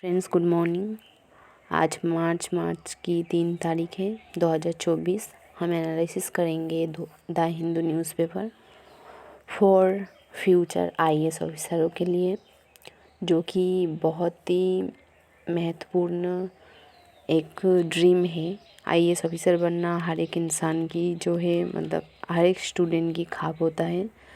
Friends good morning. आज मार्च की 3 तारीख है 2024। हम एनालिसिस करेंगे the Hindu newspaper for future IAS ऑफिसरों के लिए, जो कि बहुत ही महत्वपूर्ण एक ड्रीम है। आईएएस ऑफिसर बनना हर एक इंसान की जो है मतलब हर एक स्टूडेंट की ख्वाब होता है,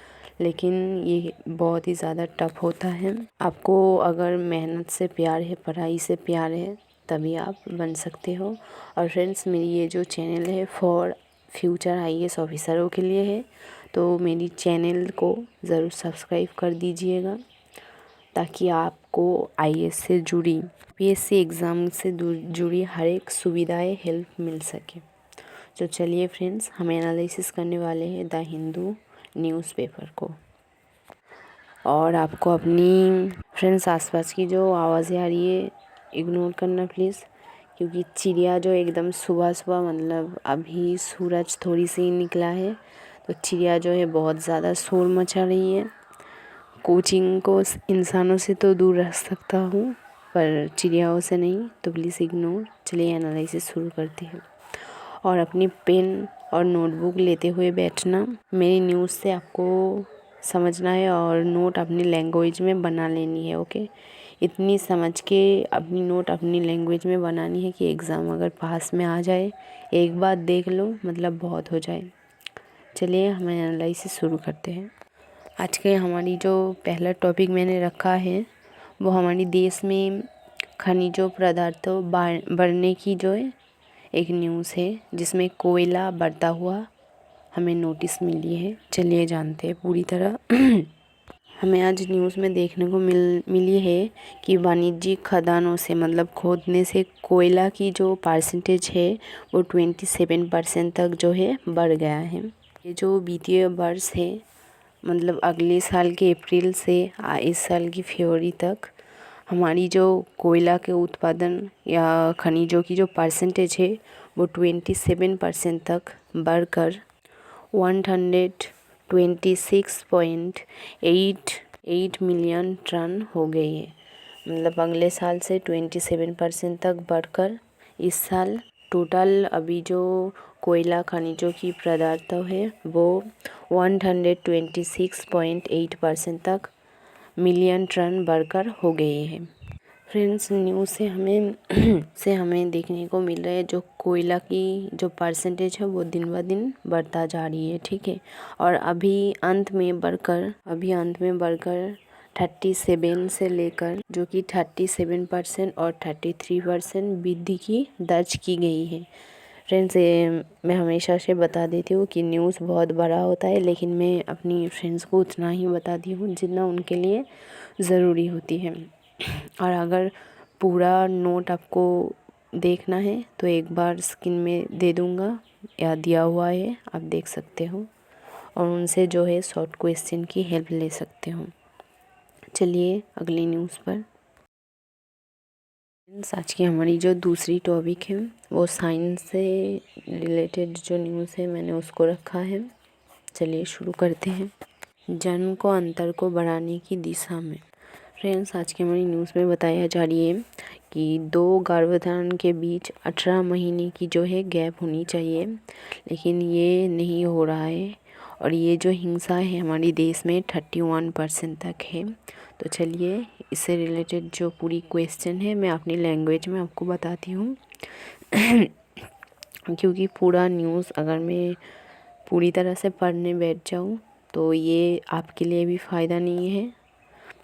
लेकिन ये बहुत ही ज़्यादा टफ होता है। आपको अगर मेहनत से प्यार है, पढ़ाई से प्यार है, तभी आप बन सकते हो। और फ्रेंड्स, मेरी ये जो चैनल है फॉर फ्यूचर आईएएस ऑफिसरों के लिए है, तो मेरी चैनल को ज़रूर सब्सक्राइब कर दीजिएगा ताकि आपको आईएएस से जुड़ी पीएससी एग्ज़ाम से जुड़ी हर एक सुविधाएं हेल्प मिल सके। तो चलिए फ्रेंड्स, हम एनालिसिस करने वाले हैं द हिंदू न्यूज़पेपर को। और आपको अपनी फ्रेंड्स आसपास की जो आवाज़ें आ रही है इग्नोर करना प्लीज़, क्योंकि चिड़िया जो एकदम सुबह सुबह मतलब अभी सूरज थोड़ी सी निकला है, तो चिड़िया जो है बहुत ज़्यादा शोर मचा रही है। कोचिंग को इंसानों से तो दूर रख सकता हूँ पर चिड़ियाओं से नहीं, तो प्लीज़ इग्नोर। चलिए एनालिसिस शुरू करते हैं। और अपनी पेन और नोटबुक लेते हुए बैठना। मेरी न्यूज़ से आपको समझना है और नोट अपनी लैंग्वेज में बना लेनी है। ओके, इतनी समझ के अपनी नोट अपनी लैंग्वेज में बनानी है कि एग्ज़ाम अगर पास में आ जाए, एक बार देख लो मतलब बहुत हो जाए। चलिए हम एनालिसिस शुरू करते हैं। आज के हमारी जो पहला टॉपिक मैंने रखा है वो हमारी देश में खनिजों पदार्थों बढ़ने की जो है एक न्यूज़ है, जिसमें कोयला बढ़ता हुआ हमें नोटिस मिली है। चलिए जानते हैं पूरी तरह। हमें आज न्यूज़ में देखने को मिली है कि वाणिज्यिक खदानों से मतलब खोदने से कोयला की जो परसेंटेज है वो 27% तक जो है बढ़ गया है। ये जो वित्तीय वर्ष है मतलब अगले साल के अप्रैल से इस साल की फरवरी तक हमारी जो कोयला के उत्पादन या खनिजों की जो परसेंटेज है वो 27% तक बढ़कर 126.88 मिलियन टन हो गई है। मतलब अगले साल से 27% तक बढ़कर इस साल टोटल अभी जो कोयला खनिजों की पदार्थ है वो 126.8% तक मिलियन टन बढ़कर हो गई है। फ्रेंड्स, न्यूज़ से हमें देखने को मिल रहा है जो कोयला की जो परसेंटेज है वो दिन ब दिन बढ़ता जा रही है। ठीक है, और अभी अंत में बढ़कर 37 से लेकर जो कि 37% और 33% वृद्धि की दर्ज की गई है। फ्रेंड्स, मैं हमेशा से बता देती हूँ कि न्यूज़ बहुत बड़ा होता है, लेकिन मैं अपनी फ्रेंड्स को उतना ही बताती हूँ जितना उनके लिए ज़रूरी होती है। और अगर पूरा नोट आपको देखना है तो एक बार स्क्रीन में दे दूँगा या दिया हुआ है, आप देख सकते हो और उनसे जो है शॉर्ट क्वेश्चन की हेल्प ले सकते हो। चलिए अगली न्यूज़ पर। आज की हमारी जो दूसरी टॉपिक है वो साइंस से रिलेटेड जो न्यूज़ है मैंने उसको रखा है। चलिए शुरू करते हैं। जन्म को अंतर को बढ़ाने की दिशा में। फ्रेंड्स, आज की हमारी न्यूज़ में बताया जा रही है कि 2 गर्भधारण के बीच 18 महीने की जो है गैप होनी चाहिए, लेकिन ये नहीं हो रहा है। और ये जो हिंसा है हमारी देश में 31% तक है। तो चलिए इससे रिलेटेड जो पूरी क्वेश्चन है मैं अपनी लैंग्वेज में आपको बताती हूँ। क्योंकि पूरा न्यूज़ अगर मैं पूरी तरह से पढ़ने बैठ जाऊँ तो ये आपके लिए भी फ़ायदा नहीं है।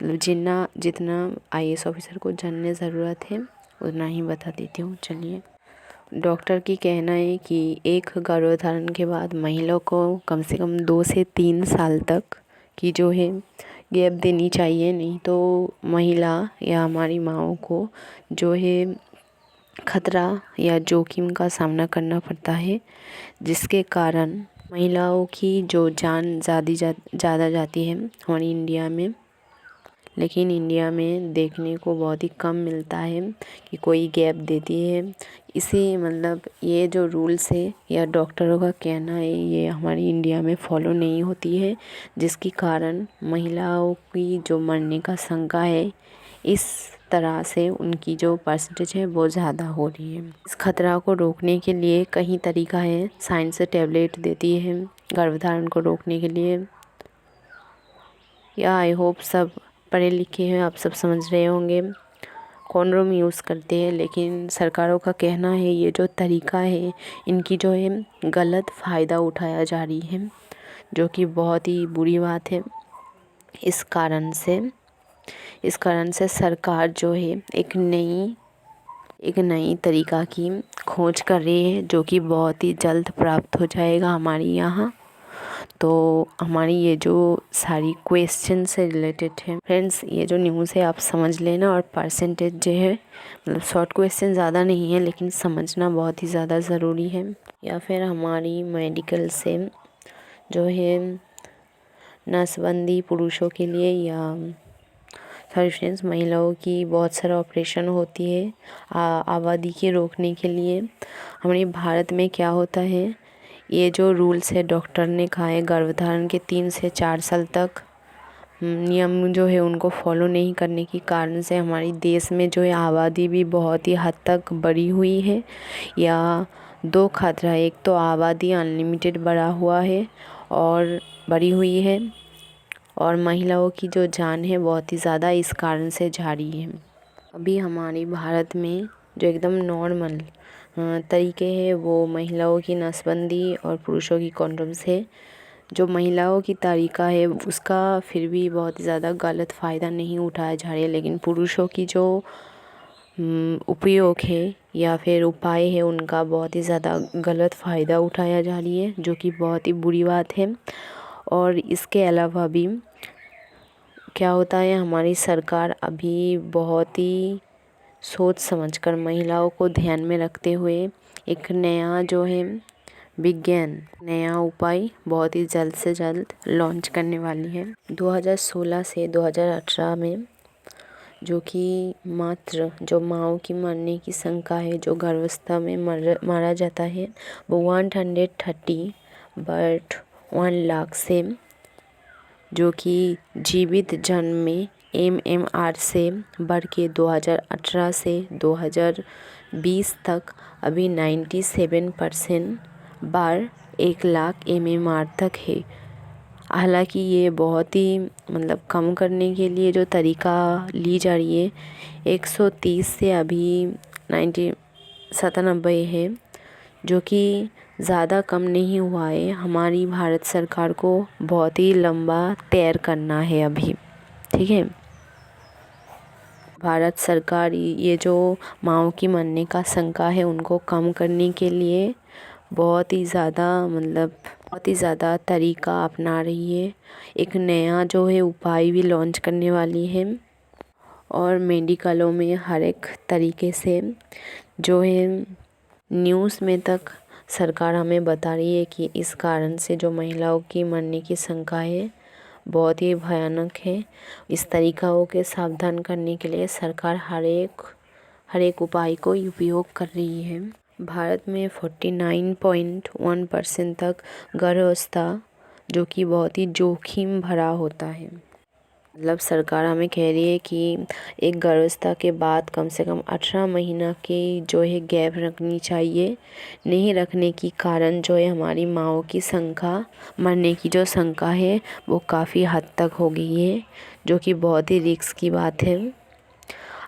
मतलब जितना आईएएस ऑफिसर को जानने ज़रूरत है उतना ही बता देती हूँ। चलिए, डॉक्टर की कहना है कि एक गर्भधारण के बाद महिला को कम से कम 2 से 3 साल तक की जो है गैप देनी चाहिए, नहीं तो महिला या हमारी माँओं को जो है खतरा या जोखिम का सामना करना पड़ता है, जिसके कारण महिलाओं की जो जान ज़्यादा जाती है हमारी इंडिया में। लेकिन इंडिया में देखने को बहुत ही कम मिलता है कि कोई गैप देती है। इसी मतलब ये जो रूल्स है या डॉक्टरों का कहना है ये हमारी इंडिया में फॉलो नहीं होती है, जिसके कारण महिलाओं की जो मरने का शंका है इस तरह से उनकी जो परसेंटेज है वो ज़्यादा हो रही है। इस खतरा को रोकने के लिए कई तरीका है। साइंस टैबलेट देती है गर्भधारण को रोकने के लिए। या आई होप सब पढ़े लिखे हैं, आप सब समझ रहे होंगे। कॉन्डोम यूज़ करते हैं, लेकिन सरकारों का कहना है ये जो तरीका है इनकी जो है गलत फ़ायदा उठाया जा रही है, जो कि बहुत ही बुरी बात है। इस कारण से सरकार जो है एक नई तरीका की खोज कर रही है, जो कि बहुत ही जल्द प्राप्त हो जाएगा हमारे यहाँ। तो हमारी ये जो सारी क्वेश्चन से रिलेटेड है फ्रेंड्स, ये जो न्यूज़ है आप समझ लेना। और परसेंटेज जो है मतलब शॉर्ट क्वेश्चन ज़्यादा नहीं है, लेकिन समझना बहुत ही ज़्यादा ज़रूरी है। या फिर हमारी मेडिकल से जो है नसबंदी पुरुषों के लिए या सॉरी फ्रेंड्स महिलाओं की बहुत सारा ऑपरेशन होती है आबादी के रोकने के लिए। हमारे भारत में क्या होता है, ये जो रूल्स है डॉक्टर ने कहा है गर्भधारण के 3 से 4 साल तक नियम जो है उनको फॉलो नहीं करने के कारण से हमारी देश में जो है आबादी भी बहुत ही हद तक बढ़ी हुई है। या दो खतरा है, एक तो आबादी अनलिमिटेड बढ़ा हुआ है और बढ़ी हुई है, और महिलाओं की जो जान है बहुत ही ज़्यादा इस कारण से जा रही है। अभी हमारे भारत में जो एकदम नॉर्मल तरीके हैं वो महिलाओं की नसबंदी और पुरुषों की कॉन्डोम्स है। जो महिलाओं की तरीका है उसका फिर भी बहुत ज़्यादा गलत फ़ायदा नहीं उठाया जा रहा है, लेकिन पुरुषों की जो उपयोग है या फिर उपाय है उनका बहुत ही ज़्यादा गलत फ़ायदा उठाया जा रही है, जो कि बहुत ही बुरी बात है। और इसके अलावा भी क्या होता है, हमारी सरकार अभी बहुत ही सोच समझकर महिलाओं को ध्यान में रखते हुए एक नया जो है नया उपाय बहुत ही जल्द से जल्द लॉन्च करने वाली है। 2016 से 2018 में जो कि मात्र जो माँओं की मरने की संख्या है, जो गर्भावस्था में मारा जाता है वो 130 बट 1 लाख से, जो कि जीवित जन्म में MMR से बढ़ के 2018 से 2020 तक अभी 97% बार 1 लाख MMR तक है। हालांकि ये बहुत ही मतलब कम करने के लिए जो तरीका ली जा रही है 130 से अभी 97 है, जो कि ज़्यादा कम नहीं हुआ है। हमारी भारत सरकार को बहुत ही लंबा तैर करना है अभी, ठीक है। भारत सरकार ये जो माँओं की मरने का संख्या है उनको कम करने के लिए बहुत ही ज़्यादा तरीका अपना रही है। एक नया जो है उपाय भी लॉन्च करने वाली है, और मेडिकलों में हर एक तरीके से जो है न्यूज़ में तक सरकार हमें बता रही है कि इस कारण से जो महिलाओं की मरने की संख्या है बहुत ही भयानक है। इस तरीक़ों के सावधान करने के लिए सरकार हर एक उपाय को उपयोग कर रही है। भारत में 49.1% तक गर्भावस्था जो कि बहुत ही जोखिम भरा होता है। मतलब सरकार हमें कह रही है कि एक गर्भावस्था के बाद कम से कम 18 महीना की जो है गैप रखनी चाहिए। नहीं रखने की कारण जो है हमारी माँओं की संख्या मरने की जो संख्या है वो काफ़ी हद तक हो गई है, जो कि बहुत ही रिस्क की बात है।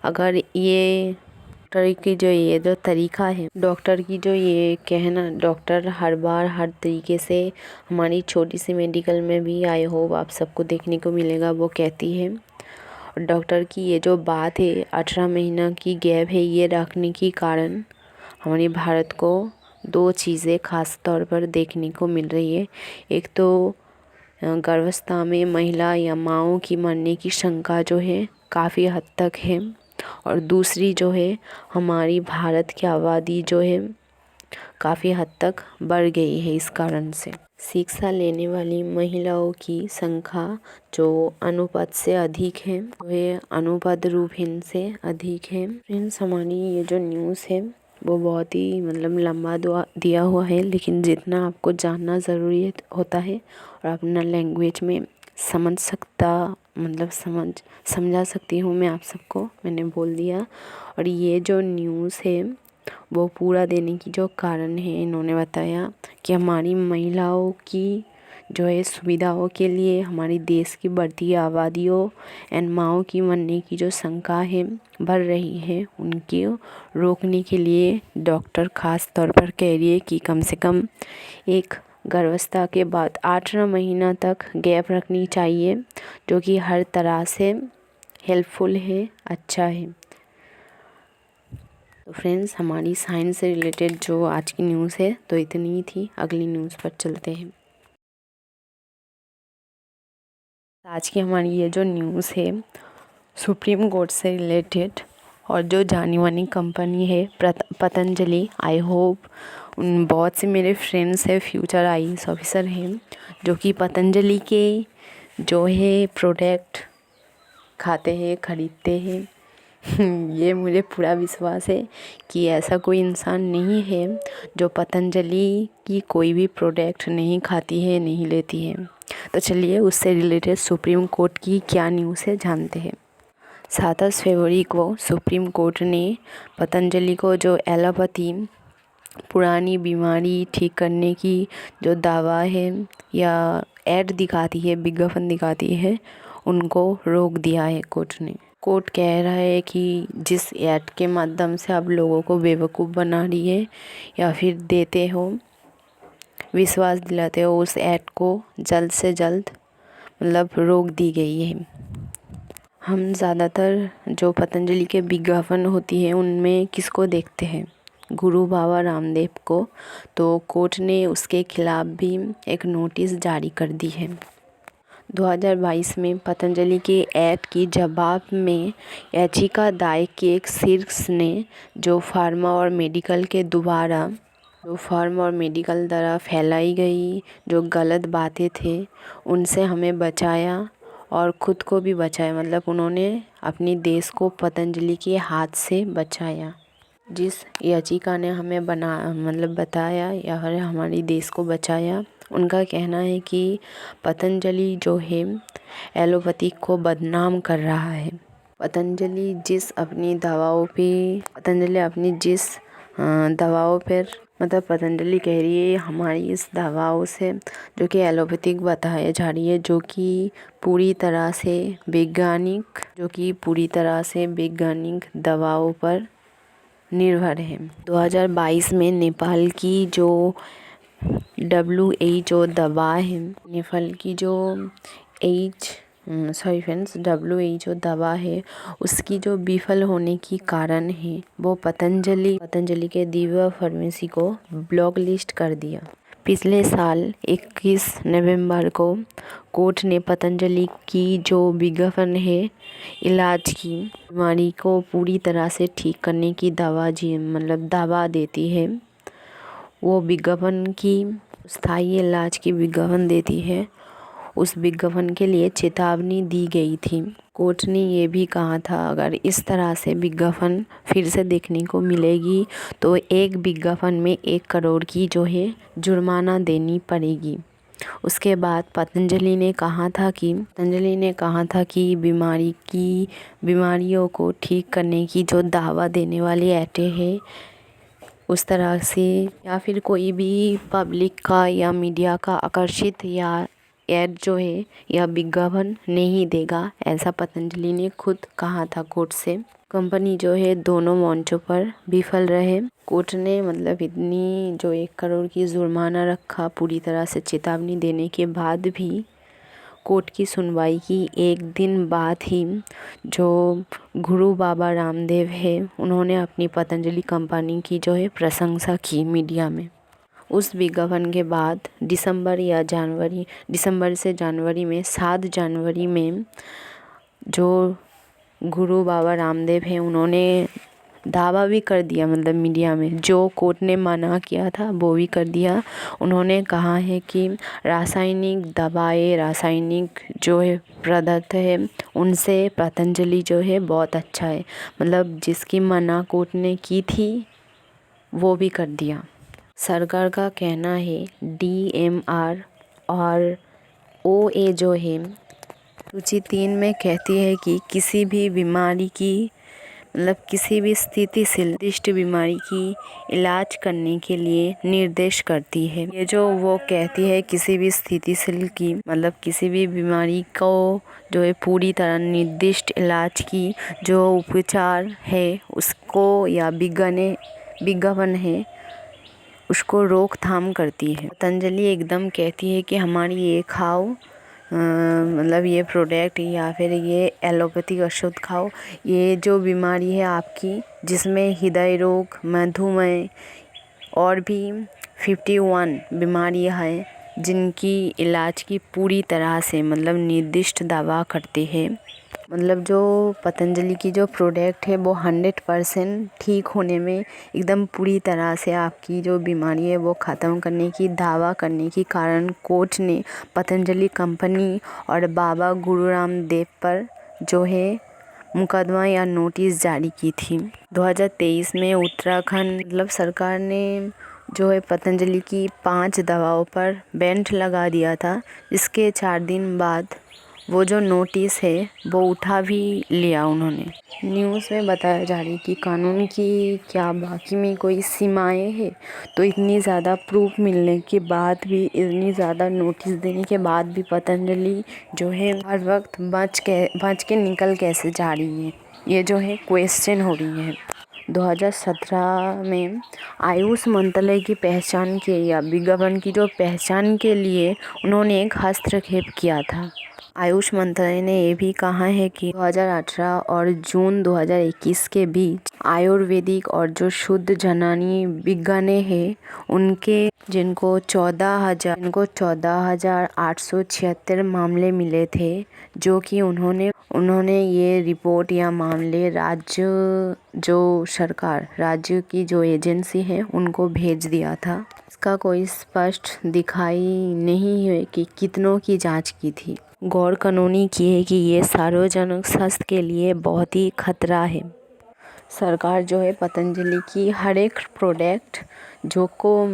अगर ये डॉक्टर की जो ये कहना, डॉक्टर हर बार हर तरीके से हमारी छोटी सी मेडिकल में भी आई होप आप सबको देखने को मिलेगा, वो कहती है। और डॉक्टर की ये जो बात है 18 महीना की गैप है, ये रखने के कारण हमारे भारत को 2 चीज़ें ख़ास तौर पर देखने को मिल रही है। एक तो गर्भावस्था में महिला या माँओं की मरने की शंका जो है काफ़ी हद तक है, और दूसरी जो है हमारी भारत की आबादी जो है काफ़ी हद तक बढ़ गई है। इस कारण से शिक्षा लेने वाली महिलाओं की संख्या जो अनुपात से अधिक है, वह अनुपात रूपहीन से अधिक है। फ्रेंड्स, हमारी ये जो न्यूज़ है वो बहुत ही मतलब लंबा दिया हुआ है, लेकिन जितना आपको जानना ज़रूरी होता है और अपना लैंग्वेज में समझ सकता मतलब समझा सकती हूँ मैं आप सबको, मैंने बोल दिया। और ये जो न्यूज़ है वो पूरा देने की जो कारण है, इन्होंने बताया कि हमारी महिलाओं की जो है सुविधाओं के लिए हमारी देश की बढ़ती आबादियों एंड माँओं की मरने की जो शंका है बढ़ रही है, उनके रोकने के लिए डॉक्टर ख़ास तौर पर कह रही है कि कम से कम एक गर्भावस्था के बाद 8वां महीना तक गैप रखनी चाहिए, जो कि हर तरह से हेल्पफुल है, अच्छा है। तो फ्रेंड्स, हमारी साइंस से रिलेटेड जो आज की न्यूज़ है तो इतनी ही थी। अगली न्यूज़ पर चलते हैं। आज की हमारी ये जो न्यूज़ है सुप्रीम कोर्ट से रिलेटेड, और जो जानी मानी कंपनी है पतंजलि, आई होप उन बहुत से मेरे फ्रेंड्स हैं, फ्यूचर IAS ऑफिसर हैं, जो कि पतंजलि के जो है प्रोडक्ट खाते हैं, ख़रीदते हैं। ये मुझे पूरा विश्वास है कि ऐसा कोई इंसान नहीं है जो पतंजलि की कोई भी प्रोडक्ट नहीं खाती है, नहीं लेती है। तो चलिए उससे रिलेटेड सुप्रीम कोर्ट की क्या न्यूज़ है जानते हैं। 27 फरवरी को सुप्रीम कोर्ट ने पतंजलि को जो एलोपैथी पुरानी बीमारी ठीक करने की जो दावा है या ऐड दिखाती है, विज्ञापन दिखाती है, उनको रोक दिया है कोर्ट ने। कोर्ट कह रहा है कि जिस ऐड के माध्यम से आप लोगों को बेवकूफ़ बना रही है या फिर देते हो, विश्वास दिलाते हो, उस ऐड को जल्द से जल्द मतलब रोक दी गई है। हम ज़्यादातर जो पतंजलि के विज्ञापन होती है उनमें किसको देखते हैं? गुरु बाबा रामदेव को। तो कोर्ट ने उसके खिलाफ भी एक नोटिस जारी कर दी है। 2022 में पतंजलि के ऐड की जवाब में याचिका दायर की एक शीर्ष ने जो फार्मा और मेडिकल द्वारा फैलाई गई जो गलत बातें थे उनसे हमें बचाया और ख़ुद को भी बचाया। मतलब उन्होंने अपनी देश को पतंजलि के हाथ से बचाया। जिस याचिका ने हमें बताया या फिर हमारी देश को बचाया, उनका कहना है कि पतंजलि जो है एलोपैथी को बदनाम कर रहा है। पतंजलि अपनी दवाओं पर मतलब पतंजलि कह रही है हमारी इस दवाओं से जो कि एलोपैथिक बताया जा रही है, जो कि पूरी तरह से वैज्ञानिक दवाओं पर निर्भर है। 2022 में नेपाल की जो WHO दवा है, WHO दवा है, उसकी जो विफल होने की कारण है वो पतंजलि के दिव्या फार्मेसी को ब्लॉक लिस्ट कर दिया। पिछले साल 21 नवंबर को कोर्ट ने पतंजलि की जो विज्ञापन है इलाज की बीमारी को पूरी तरह से ठीक करने की दावा देती है, वो विज्ञापन की स्थायी इलाज की विज्ञापन देती है, उस विज्ञापन के लिए चेतावनी दी गई थी। कोर्ट ने ये भी कहा था अगर इस तरह से विज्ञापन फिर से देखने को मिलेगी तो एक विज्ञापन में 1 करोड़ की जो है जुर्माना देनी पड़ेगी। उसके बाद पतंजलि ने कहा था कि बीमारियों को ठीक करने की जो दावा देने वाली ऐटें हैं उस तरह से या फिर कोई भी पब्लिक का या मीडिया का आकर्षित या ऐड जो है या विज्ञापन नहीं देगा, ऐसा पतंजलि ने खुद कहा था कोर्ट से। कंपनी जो है दोनों मंचों पर विफल रहे। कोर्ट ने इतनी जो 1 करोड़ की जुर्माना रखा, पूरी तरह से चेतावनी देने के बाद भी कोर्ट की सुनवाई की 1 दिन बाद ही जो गुरु बाबा रामदेव है उन्होंने अपनी पतंजलि कंपनी की जो है प्रशंसा की मीडिया में। उस विज्ञापन के बाद दिसंबर से जनवरी में 7 जनवरी में जो गुरु बाबा रामदेव हैं उन्होंने दावा भी कर दिया, मीडिया में जो कोर्ट ने मना किया था वो भी कर दिया। उन्होंने कहा है कि रासायनिक जो है पदार्थ है उनसे पतंजलि जो है बहुत अच्छा है। जिसकी मना कोर्ट ने की थी वो भी कर दिया। सरकार का कहना है DMR और OA जो है सूची 3 में कहती है कि किसी भी बीमारी की किसी भी स्थितिशील निर्दिष्ट बीमारी की इलाज करने के लिए निर्देश करती है। ये जो वो कहती है किसी भी स्थितिशील की किसी भी बीमारी को जो है पूरी तरह निर्दिष्ट इलाज की जो उपचार है उसको या विज्ञापन है उसको रोकथाम करती है। पतंजलि एकदम कहती है कि हमारी ये खाओ ये प्रोडक्ट या फिर ये एलोपैथिक औषध खाओ। ये जो बीमारी है आपकी जिसमें हृदय रोग, मधुमेह और भी 51 बीमारियां हैं जिनकी इलाज की पूरी तरह से निर्दिष्ट दावा करते हैं। जो पतंजलि की जो प्रोडक्ट है वो 100% ठीक होने में एकदम पूरी तरह से आपकी जो बीमारी है वो ख़त्म करने की दावा करने के कारण कोर्ट ने पतंजलि कंपनी और बाबा गुरु रामदेव पर जो है मुकदमा या नोटिस जारी की थी। 2023 में उत्तराखंड सरकार ने जो है पतंजलि की 5 दवाओं पर बैन लगा दिया था। इसके 4 दिन बाद वो जो नोटिस है वो उठा भी लिया उन्होंने। न्यूज़ में बताया जा रही कि कानून की क्या बाकी में कोई सीमाएं हैं, तो इतनी ज़्यादा प्रूफ मिलने के बाद भी, इतनी ज़्यादा नोटिस देने के बाद भी पतंजलि जो है हर वक्त बच के निकल कैसे जा रही है, ये जो है क्वेश्चन हो रही है। 2017 में आयुष मंत्रालय की पहचान के या विज्ञापन की जो पहचान के लिए उन्होंने एक हस्तक्षेप किया था। आयुष मंत्रालय ने ये भी कहा है कि 2018 और जून 2021 के बीच आयुर्वेदिक और जो शुद्ध जनानी विज्ञान है जिनको 14,876 मामले मिले थे, जो कि उन्होंने ये रिपोर्ट या मामले राज्य की जो एजेंसी है उनको भेज दिया था। इसका कोई स्पष्ट दिखाई नहीं है कि कितनों की जांच की थी। गौर कानूनी की है कि ये सार्वजनिक स्वास्थ्य के लिए बहुत ही खतरा है। सरकार जो है पतंजलि की हर एक प्रोडक्ट जो को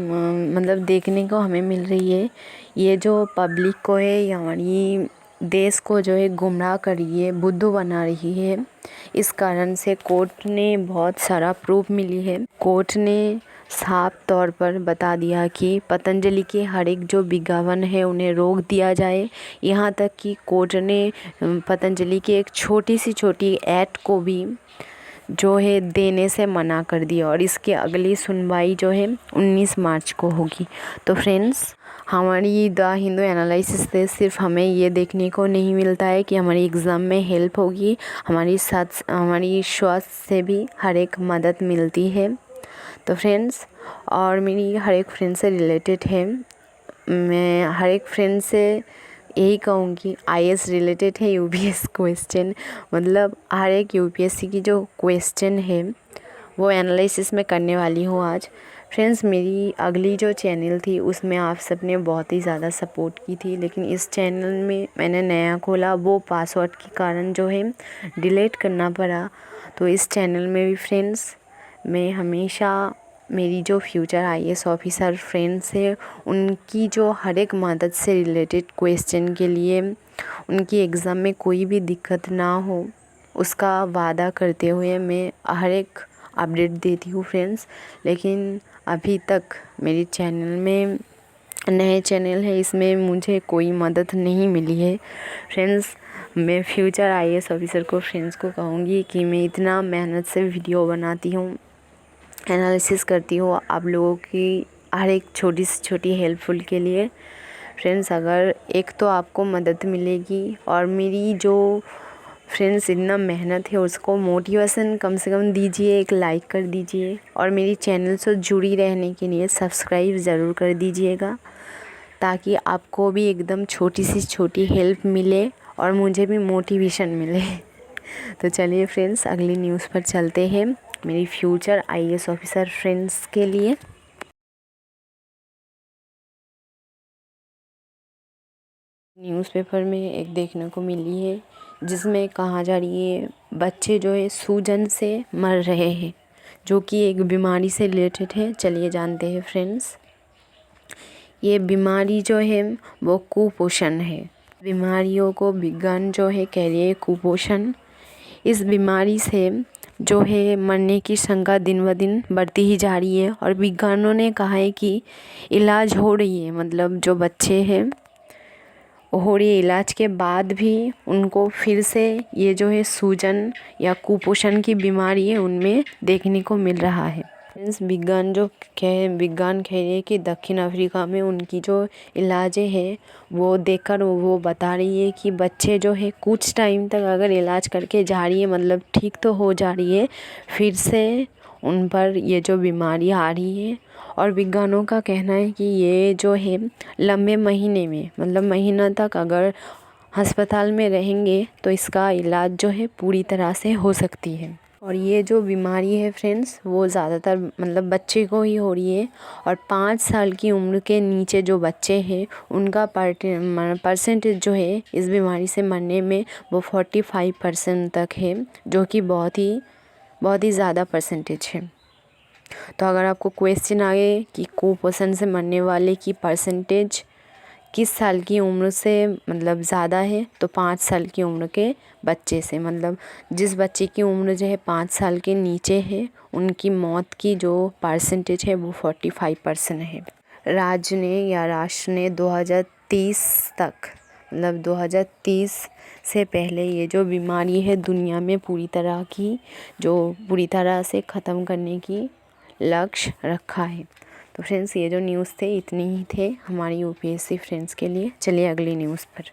देखने को हमें मिल रही है, ये जो पब्लिक को है या हमारी देश को जो है गुमराह कर रही है, बुद्धू बना रही है। इस कारण से कोर्ट ने बहुत सारा प्रूफ मिली है। कोर्ट ने साफ तौर पर बता दिया कि पतंजलि के हर एक जो विज्ञापन है उन्हें रोक दिया जाए। यहाँ तक कि कोर्ट ने पतंजलि की एक छोटी ऐड को भी जो है देने से मना कर दिया और इसकी अगली सुनवाई जो है 19 मार्च को होगी। तो फ्रेंड्स, हमारी द हिंदू एनालिसिस से सिर्फ हमें ये देखने को नहीं मिलता है कि हमारी एग्ज़ाम में हेल्प होगी, हमारी स्वास्थ्य से भी हर एक मदद मिलती है। तो फ्रेंड्स, और मेरी हर एक फ्रेंड से रिलेटेड है, मैं हर एक फ्रेंड से यही कहूँगी, आईएएस रिलेटेड है, यूपीएस क्वेश्चन हर एक यूपीएससी की जो क्वेश्चन है वो एनालिसिस में करने वाली हूँ आज। फ्रेंड्स, मेरी अगली जो चैनल थी उसमें आप सब ने बहुत ही ज़्यादा सपोर्ट की थी, लेकिन इस चैनल में मैंने नया खोला, वो पासवर्ड के कारण जो है डिलीट करना पड़ा। तो इस चैनल में भी फ्रेंड्स मैं हमेशा मेरी जो फ्यूचर आईएएस ऑफिसर फ्रेंड्स है उनकी जो हर एक मदद से रिलेटेड क्वेश्चन के लिए उनकी एग्ज़ाम में कोई भी दिक्कत ना हो उसका वादा करते हुए मैं हर एक अपडेट देती हूँ फ्रेंड्स। लेकिन अभी तक मेरी चैनल में नए चैनल है, इसमें मुझे कोई मदद नहीं मिली है फ्रेंड्स। मैं फ्यूचर आईएएस ऑफिसर को फ्रेंड्स को कहूँगी कि मैं इतना मेहनत से वीडियो बनाती हूँ, एनालिसिस करती हूँ आप लोगों की हर एक छोटी से छोटी हेल्पफुल के लिए। फ्रेंड्स, अगर एक तो आपको मदद मिलेगी और मेरी जो फ्रेंड्स इतना मेहनत है उसको मोटिवेशन कम से कम दीजिए, एक लाइक कर दीजिए और मेरी चैनल से जुड़ी रहने के लिए सब्सक्राइब ज़रूर कर दीजिएगा, ताकि आपको भी एकदम छोटी से छोटी हेल्प मिले और मुझे भी मोटिवेशन मिले। तो चलिए फ्रेंड्स, अगली न्यूज़ पर चलते हैं मेरी फ्यूचर आईएएस ऑफिसर फ्रेंड्स के लिए। न्यूज़पेपर में एक देखने को मिली है जिसमें कहा जा रही है बच्चे जो है सूजन से मर रहे हैं, जो कि एक बीमारी से रिलेटेड है। चलिए जानते हैं फ्रेंड्स। ये बीमारी जो है वो कुपोषण है। बीमारियों को विज्ञान जो है कह रही है कुपोषण। इस बीमारी से जो है मरने की शंका दिन ब दिन बढ़ती ही जा रही है और विज्ञानों ने कहा है कि इलाज हो रही है, मतलब जो बच्चे हैं हो रही है, इलाज के बाद भी उनको फिर से ये जो है सूजन या कुपोषण की बीमारी है उनमें देखने को मिल रहा है। विज्ञान कह रही है कि दक्षिण अफ्रीका में उनकी जो इलाज है वो देखकर वो बता रही है कि बच्चे जो है कुछ टाइम तक अगर इलाज करके जा रही है, मतलब ठीक तो हो जा रही है, फिर से उन पर ये जो बीमारी आ रही है। और विज्ञानों का कहना है कि ये जो है लंबे महीने में, मतलब महीना तक अगर अस्पताल में रहेंगे तो इसका इलाज जो है पूरी तरह से हो सकती है। और ये जो बीमारी है फ्रेंड्स वो ज़्यादातर मतलब बच्चे को ही हो रही है और 5 साल की उम्र के नीचे जो बच्चे हैं उनका परसेंटेज जो है इस बीमारी से मरने में वो 45% तक है, जो कि बहुत ही ज़्यादा परसेंटेज है। तो अगर आपको क्वेश्चन आए कि कुपोषण से मरने वाले की परसेंटेज किस साल की उम्र से मतलब ज़्यादा है, तो 5 साल की उम्र के बच्चे से, मतलब जिस बच्चे की उम्र जो है 5 साल के नीचे है उनकी मौत की जो परसेंटेज है वो 45% है। राज्य ने या राष्ट्र ने 2030 तक, मतलब 2030 से पहले ये जो बीमारी है दुनिया में पूरी तरह से ख़त्म करने की लक्ष्य रखा है। तो फ्रेंड्स ये जो न्यूज़ थे इतने ही थे हमारी यूपीएससी फ्रेंड्स के लिए। चलिए अगली न्यूज़ पर।